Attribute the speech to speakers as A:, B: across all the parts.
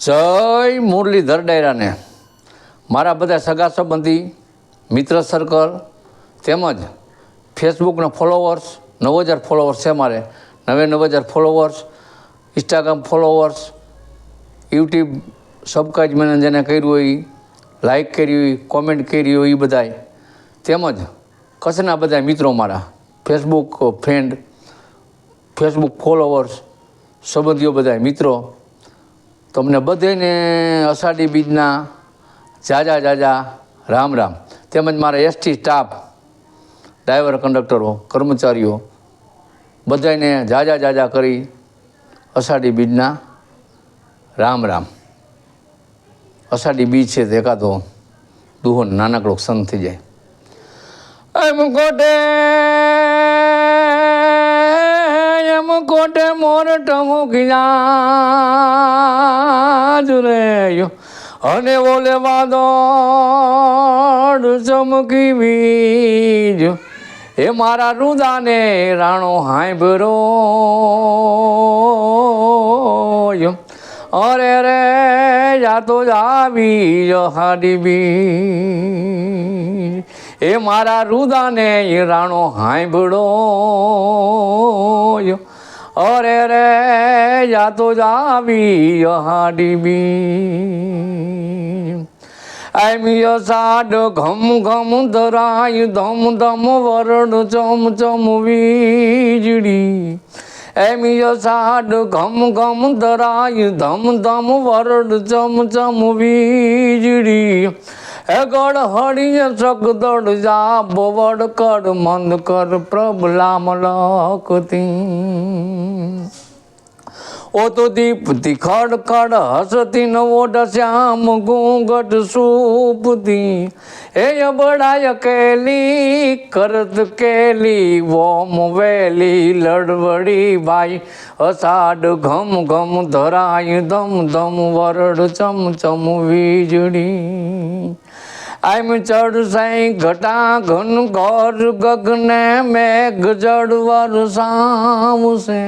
A: જય મુરલીધર ડાયરાને મારા બધા સગા સંબંધી મિત્ર સર્કલ તેમજ ફેસબુકના ફોલોવર્સ 9000 ફોલોવર્સ છે મારે 9000 followers, Instagram followers, YouTube subscribe મેં જેને કર્યું હોય, લાઇક કર્યું હોય, કોમેન્ટ કરી હોય એ બધાય, તેમજ કચ્છના બધા મિત્રો મારા ફેસબુક ફ્રેન્ડ, ફેસબુક ફોલોવર્સ, સંબંધીઓ બધા મિત્રો, તમને બધાને અષાઢી બીજના જાજા જાજા રામ રામ. તેમજ મારા એસટી સ્ટાફ, ડ્રાઈવર, કંડક્ટરો, કર્મચારીઓ બધાને જાજા જાજા કરી અષાઢી બીજના રામ રામ. અષાઢી બીજ છે તો એકાદો દુહો નાનકડો સંત થઈ જાય. એમ કોટે મોરટ મૂક્યા રે અને બોલે વાદળ ચમકી બીજ એ મારા રુદાને રાણો હાંભરો અરે રે જાતો જાવી અષાઢી બીજ એ મારા રુદાને રાણો હાંભળો અરે રે જાતો જાવી અષાઢી બીજ. આઈમી અષાઢ ઘમ ઘમ ધરાય ધમ ધમ વરડ ચમ ચમ વીજળી. એમી અષાઢ ઘમ ઘમ ધરાય ધમ ધમ વરડ ચમ ચમ વીજળી. એ ગળ હળીએ સગદડ જા બવડ કર મંદ કર પ્રબલામ લખતી. ઓ તો દીપતી ખડ ખડ હસતી નવોઢ શ્યામ ઘૂંઘટ સૂપતી. એ બડાય કેલી કરત કેલી વોમ વેલી લડવડી ભાઈ. અષાઢ ઘમ ઘમ ધરાય ધમ ધમ વરડ ચમ ચમ વીજળી. આમ ચડ સાઈ ઘટા ઘન ઘર ગગને મેઘ જડ વરસાવશે.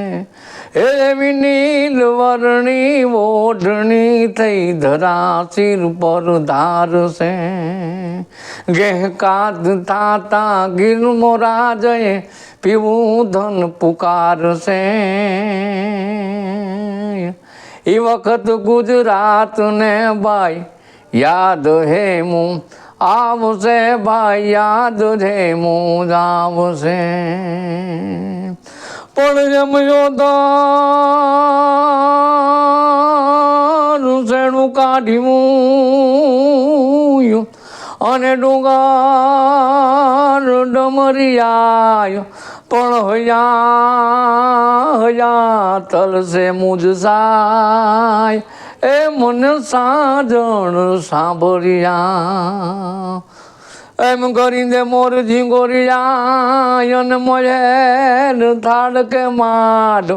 A: એવી નીલ વર્ણી ઓઢણી થઈ ધરા શિર પર ધારશે. ગેહકાત થાતા ગીર મોરાજે પીવું ધન પુકારશે. એ વખત ગુજરાત ને ભાઈ યાદ હે મું આવશે, ભાઈ યાદ હે મું આવશે. પણ જમ્યો તારું શેણું કાઢ્યું અને ડુંગર ડમરિયાયો. પણ હૈયા હૈયા તલસે મુજ સાય એ મને સાજણ સાંભળ્યા. એમ કરીને મોર ઝીંગોરિયા અને મળે થાળ કે માડ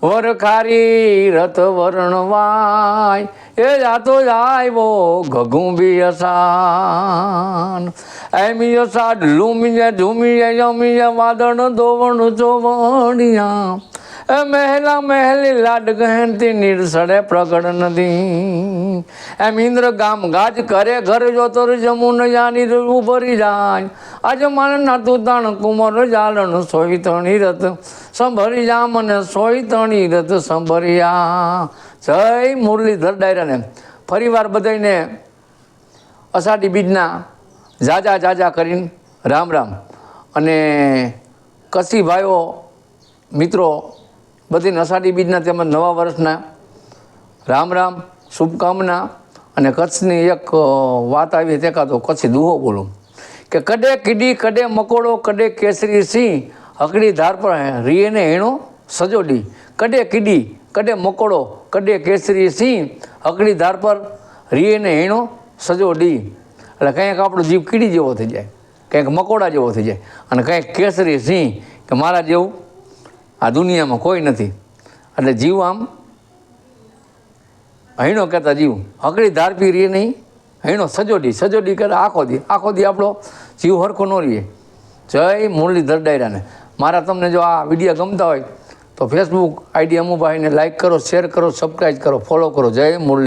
A: વરખારી રથ વર્ણવાય. એ જાતો જાયવો ઘઘુંબી અષાઢ. એમી અષાઢ લૂમીએ ઝૂમીએ જમીએ વાદળ દોવણ ચોવડિયા. એ મહેલા મહેલી લાડ ગહેનતી નીરસડે પ્રગટ નદી. એમ ઇન્દ્ર ગામ ગાજ કરે ઘર જોતો જમુન જાની ઉભરી જાય. આજે મારે નાતું તાણ કુંવર જાલણ સોઈ તણી રથ સંભરી જા મને સોઈ તણી રથ સંભર્યા. જય મુરલીધર ડાયરાને ફરીવાર બધાને અષાઢી બીજના જાજા જાજા કરીને રામ રામ. અને કચ્છી ભાઈઓ મિત્રો બધી અષાઢી બીજના તેમજ નવા વર્ષના રામ રામ શુભકામના. અને કચ્છની એક વાત આવી તે કાં તો કચ્છી દુહો બોલું કે કડે કીડી કડે મકોડો કડે કેસરી સિંહ હકડી ધાર પર રીએને હેણો સજોડી. કડે કીડી કડે મકોડો કડે કેસરી સિંહ હકડી ધાર પર રીએને હેણો સજોડી. એટલે કંઈક આપણો જીવ કીડી જેવો થઈ જાય, કંઈક મકોડા જેવો થઈ જાય, અને કંઈક કેસરી સિંહ કે મારા જેવું આ દુનિયામાં કોઈ નથી. એટલે જીવ આમ હૈણો કહેતા જીવ હકડી ધાર પી રહીએ નહીં, હૈણો સજોડી સજોડી કરે આખો દી આપણો જીવ હરખો ન રહીએ. જય મુરલીધર ડાયરાને. મારા તમને જો આ વિડીયો ગમતા હોય તો ફેસબુક આઈડી અમુભાઈને લાઇક કરો, શેર કરો, સબસ્ક્રાઈબ કરો, ફોલો કરો. જય મુરલીધર.